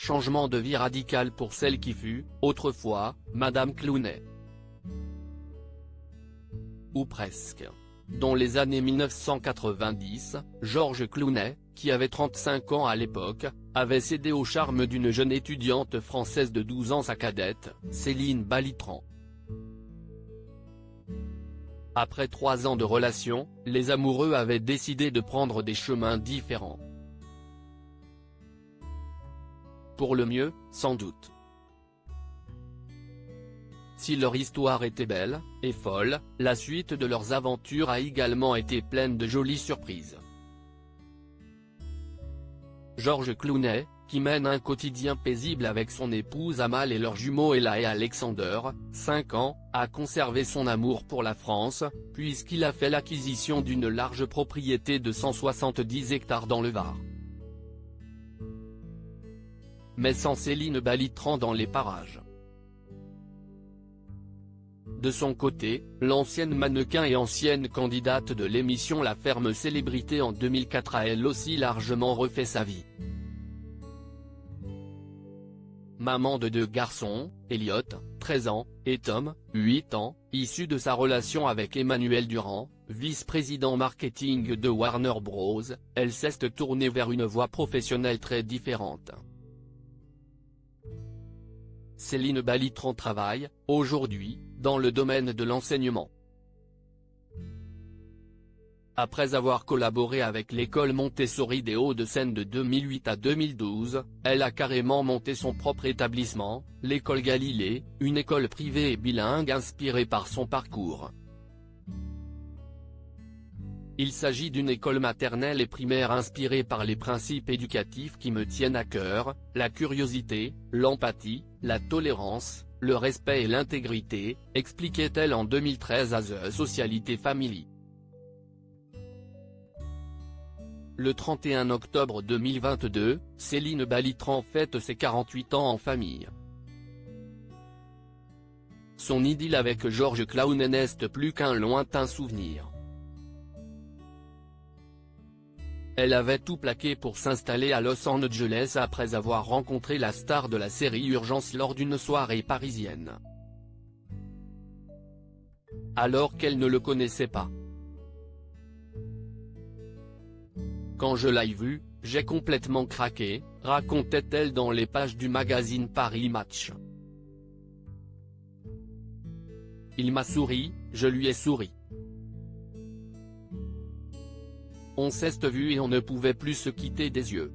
changement de vie radical pour celle qui fut, autrefois, Madame Clooney. Ou presque. Dans les années 1990, George Clooney, qui avait 35 ans à l'époque, avait cédé au charme d'une jeune étudiante française de 12 ans, sa cadette, Céline Balitran. Après 3 ans de relation, les amoureux avaient décidé de prendre des chemins différents. Pour le mieux, sans doute. Si leur histoire était belle, et folle, la suite de leurs aventures a également été pleine de jolies surprises. George Clooney, qui mène un quotidien paisible avec son épouse Amal et leurs jumeaux Ella et Alexander, 5 ans, a conservé son amour pour la France, puisqu'il a fait l'acquisition d'une large propriété de 170 hectares dans le Var. Mais sans Céline Balitran dans les parages. De son côté, l'ancienne mannequin et ancienne candidate de l'émission La Ferme Célébrité en 2004 a elle aussi largement refait sa vie. Maman de 2 garçons, Elliot, 13 ans, et Tom, 8 ans, issu de sa relation avec Emmanuel Durand, vice-président marketing de Warner Bros., elle s'est tournée vers une voie professionnelle très différente. Céline Balitran travaille, aujourd'hui, dans le domaine de l'enseignement. Après avoir collaboré avec l'école Montessori des Hauts-de-Seine de 2008 à 2012, elle a carrément monté son propre établissement, l'école Galilée, une école privée et bilingue inspirée par son parcours. Il s'agit d'une école maternelle et primaire inspirée par les principes éducatifs qui me tiennent à cœur, la curiosité, l'empathie, la tolérance, le respect et l'intégrité, expliquait-elle en 2013 à The Socialité Family. Le 31 octobre 2022, Céline Balitran fête ses 48 ans en famille. Son idylle avec George Clooney n'est plus qu'un lointain souvenir. Elle avait tout plaqué pour s'installer à Los Angeles après avoir rencontré la star de la série Urgence lors d'une soirée parisienne. Alors qu'elle ne le connaissait pas. Quand je l'ai vu, j'ai complètement craqué, racontait-elle dans les pages du magazine Paris Match. Il m'a souri, je lui ai souri. On s'est vu et on ne pouvait plus se quitter des yeux.